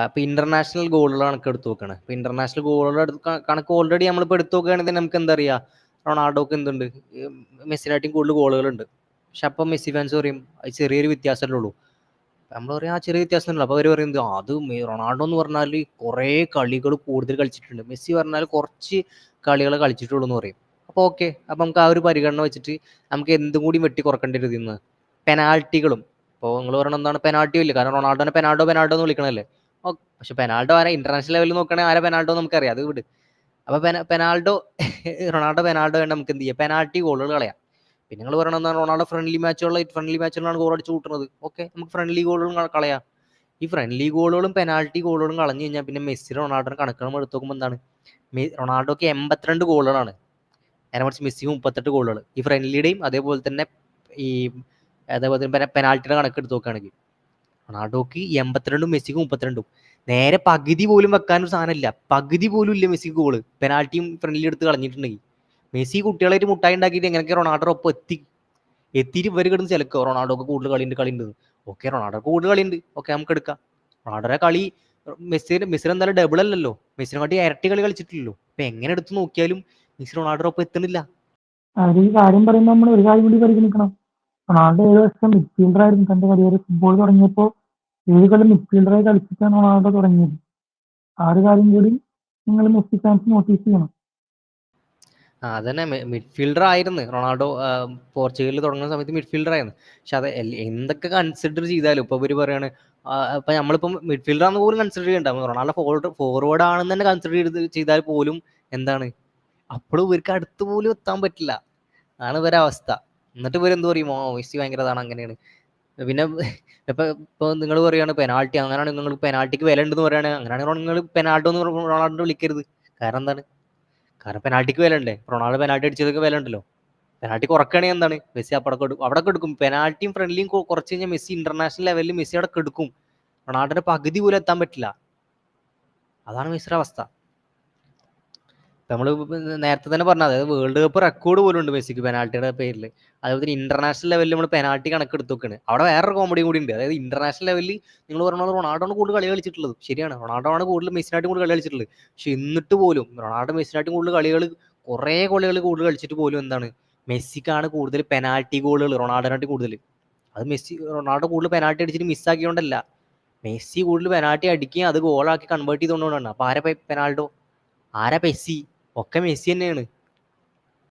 ഇപ്പൊ ഇന്റർനാഷണൽ ഗോളുകൾ കണക്ക് എടുത്ത് നോക്കുകയാണ്. ഇപ്പൊ ഇന്റർനാഷണൽ ഗോളുകൾ കണക്ക് ഓൾറെഡി നമ്മളിപ്പോൾ എടുത്തു നോക്കുകയാണെങ്കിൽ നമുക്ക് എന്താ അറിയാ, റൊണാൾഡോക്ക് എന്തുണ്ട്, മെസ്സിനായിട്ടും കൂടുതൽ ഗോളുകളുണ്ട്. പക്ഷെ അപ്പം മെസ്സി ഫാൻസ് പറയും അത് ചെറിയൊരു വ്യത്യാസമല്ലേ ഉള്ളൂ. നമ്മൾ പറയും ആ ചെറിയ വ്യത്യാസം ഉള്ളൂ. അപ്പോൾ അവർ പറയുന്നത് അത് റൊണാൾഡോ എന്ന് പറഞ്ഞാൽ കുറേ കളികൾ കൂടുതൽ കളിച്ചിട്ടുണ്ട്, മെസ്സി പറഞ്ഞാൽ കുറച്ച് കളികൾ കളിച്ചിട്ടുള്ളൂ എന്ന് പറയും. അപ്പോൾ ഓക്കെ, അപ്പം നമുക്ക് ആ ഒരു പരിഗണന വെച്ചിട്ട് നമുക്ക് എന്തും കൂടി വെട്ടി കുറക്കേണ്ടി വരും ഇന്ന്. പെനാൽറ്റികളും ഇപ്പോൾ നിങ്ങൾ പറയണത് എന്താണ്, പെനാൽറ്റി ഇല്ല, കാരണം റൊണാൾഡോനെ പെനാൽഡോ പെനാൽഡോ എന്ന് വിളിക്കണല്ലേ. പക്ഷെ പെനാൽഡോ ആരാ, ഇന്റർനാഷണൽ ലെവലിൽ നോക്കുകയാണെങ്കിൽ ആരാ പെനാൽഡോ നമുക്കറിയാം, അത് വിട്. അപ്പോൾ പെനാൽഡോ റൊണാൾഡോ പെനാൽഡോ വേണ്ട, നമുക്ക് എന്ത് ചെയ്യാം, പെനാൽറ്റി ഗോളുകൾ കളയാം. പിന്നെ നിങ്ങൾ പറയണത് എന്താണ്, റൊണാൾഡോ ഫ്രണ്ട്ലി മാച്ചുകളിലാണ് ഗോൾ അടിച്ച് കൂട്ടുന്നത്. ഓക്കെ, നമുക്ക് ഫ്രണ്ട്ലി ഗോളുകളും കളയാം. ഈ ഫ്രണ്ട്ലി ഗോളുകളും പെനാൽറ്റി ഗോളുകളും കളഞ്ഞു കഴിഞ്ഞാൽ പിന്നെ മെസ്സി റൊണാൾഡോയുടെ കണക്കുകൾ എടുത്ത് നോക്കുമ്പോൾ എന്താണ്, റൊണാൾഡോക്ക് 82 ഗോളുകളാണ്, നേരെ മറിച്ച് മെസ്സിക്ക് 38 ഗോളുകൾ. ഈ ഫ്രണ്ട്ലിയുടെയും അതേപോലെ തന്നെ ഈ പെനാൽറ്റിയുടെ കണക്ക് എടുത്ത് നോക്കുകയാണെങ്കിൽ റൊണാൾഡോക്ക് 82 മെസ്സിക്ക് 32. നേരെ പകുതി പോലും വെക്കാനൊരു സാധനമില്ല, പകുതി പോലും ഇല്ല മെസ്സിക്ക് ഗോള്, പെനാൽറ്റിയും ഫ്രണ്ട്ലി എടുത്ത് കളഞ്ഞിട്ടുണ്ടെങ്കിൽ. മെസ്സി കുട്ടികളായിട്ട് മുട്ടായി ഉണ്ടാക്കിയിട്ട് എങ്ങനെയൊക്കെ റൊണാൾഡോ ഒപ്പം എത്തിയിട്ട് ഇവർ കിടന്ന് ചിലക്കോ റൊണാൾഡോക്ക് കൂടുതൽ കളിയുണ്ട്. ഓക്കെ, റൊണാൾഡോക്ക് കൂടുതൽ കളിയുണ്ട്, ഓക്കെ നമുക്ക് എടുക്കാം. റൊണാൾഡോയുടെ കളി മെസ്സിന് എന്തായാലും ഡബിൾ അല്ലല്ലോ, മെസ്സിനെ കാട്ടി ഇരട്ടി കളി കളിച്ചിട്ടില്ലല്ലോ. അപ്പൊ എങ്ങനെ എടുത്ത് നോക്കിയാലും മെസ്സി റൊണാൾഡോ ഒപ്പം എത്തുന്നില്ല. അവർ ഈ കാര്യം പറയുമ്പോൾ നമ്മൾ ഒരു കാര്യം കൂടി പരിഗണിക്കണം. റൊണാൾഡോ 7 വർഷം മിഡ്ഫീൽഡർ ആയിരുന്നു തന്റെ കരിയർ. ഫുട്ബോൾ തുടങ്ങിയപ്പോൾ 7 കൊല്ലം മിഡ്ഫീൽഡറായി കളിച്ചിട്ടാണ് റൊണാൾഡോ തുടങ്ങിയത്. ആ ഒരു കാര്യം കൂടി നിങ്ങൾ മെസ്സി ഫാൻസ് നോട്ടീസ് ചെയ്യണം. അതന്നെ, മിഡ്ഫീൽഡർ ആയിരുന്നു റൊണാൾഡോ. പോർച്ചുഗലിൽ തുടങ്ങുന്ന സമയത്ത് മിഡ്ഫീൽഡർ ആയിരുന്നു. പക്ഷെ അത് എന്തൊക്കെ കൺസിഡർ ചെയ്താലും ഇപ്പൊ ഇവര് പറയാണ്, ഇപ്പൊ നമ്മളിപ്പം മിഡ്ഫീൽഡർ ആണെന്ന് പോലും കൺസിഡർ ചെയ്യണ്ട, റൊണാൾഡോ ഫോർവേഡ് ആണെന്ന് തന്നെ കൺസിഡർ ചെയ്താൽ പോലും എന്താണ്, അപ്പോഴും ഇവർക്ക് അടുത്ത് പോലും എത്താൻ പറ്റില്ല. അതാണ് ഇവരെ അവസ്ഥ. എന്നിട്ട് ഇവരെന്ത് പറയും, മെസ്സി ഭയങ്കര ഇതാണ് അങ്ങനെയാണ്. പിന്നെ ഇപ്പൊ നിങ്ങൾ പറയാണ് പെനാൾട്ടി, അങ്ങനെയാണെങ്കിൽ നിങ്ങൾ പെനാൾട്ടിക്ക് വില ഉണ്ടെന്ന് പറയുകയാണെങ്കിൽ, അങ്ങനെയാണെങ്കിൽ നിങ്ങൾ പെനാൾഡോ എന്ന് റൊണാൾഡോ വിളിക്കരുത്. കാരണം എന്താണ്, കാരണം പെനാൾട്ടിക്ക് വില ഉണ്ടേ, റൊണാൾഡോ പെനാൾട്ടി അടിച്ചതൊക്കെ വില ഉണ്ടല്ലോ. പെനാൾട്ടി കുറക്കുകയാണെങ്കിൽ എന്താണ്, മെസ്സി അവിടെ കെടുക്കും. പെനാൾട്ടിയും ഫ്രണ്ട്ലിയും കുറച്ച് കഴിഞ്ഞാൽ മെസ്സി ഇന്റർനാഷണൽ ലെവലിൽ മെസ്സി അവിടെ കെടുക്കും. റൊണാൾഡോയുടെ പകുതി പോലും എത്താൻ പറ്റില്ല. അതാണ് മെസ്സിയുടെ അവസ്ഥ. നമ്മൾ നേരത്തെ തന്നെ പറഞ്ഞത്, അതായത് വേൾഡ് കപ്പ് റെക്കോർഡ് പോലും ഉണ്ട് മെസ്സിക്ക് പെനാൾട്ടിയുടെ പേരിൽ. അതുപോലെ ഇന്റർനാഷണൽ ലെവലിൽ നമ്മൾ പെനാൾട്ടി കണക്ക് എടുത്ത് നോക്കുകയാണ്. അവിടെ വേറൊരു കോമഡി കൂടി ഉണ്ട്. അതായത് ഇന്റർനാഷണൽ ലെവലിൽ നിങ്ങൾ പറഞ്ഞത് റൊണാൾഡോ ആണ് കൂടുതൽ കളി കളിച്ചിട്ടുള്ളത്, ശരിയാണ്, റൊണാൾഡോ ആണ് കൂടുതൽ മെസ്സിനായിട്ട് കൂടുതൽ കളി കളിച്ചിട്ടുള്ളത്. പക്ഷെ എന്നിട്ട് പോലും റൊണാൾഡോ മെസ്സിനായിട്ട് കൂടുതൽ കളികൾ, കുറേ കളികൾ കൂടുതൽ കളിച്ചിട്ട് പോലും എന്താണ്, മെസ്സിക്കാണ് കൂടുതൽ പെനാൾട്ടി ഗോളുകൾ റൊണാൾഡോനായിട്ട് കൂടുതൽ. അത് റൊണാൾഡോ കൂടുതൽ പെനാൾട്ടി അടിച്ചിട്ട് മിസ്സാക്കിയോണ്ടല്ല, മെസ്സി കൂടുതൽ പെനാൾട്ടി അടിക്കുകയും അത് ഗോളാക്കി കൺവേർട്ട് ചെയ്തുകൊണ്ടാണ്. അപ്പൊ ആരാ പെനാൾഡോ, ആരാ മെസ്സി? ഒക്കെ മെസ്സി തന്നെയാണ്.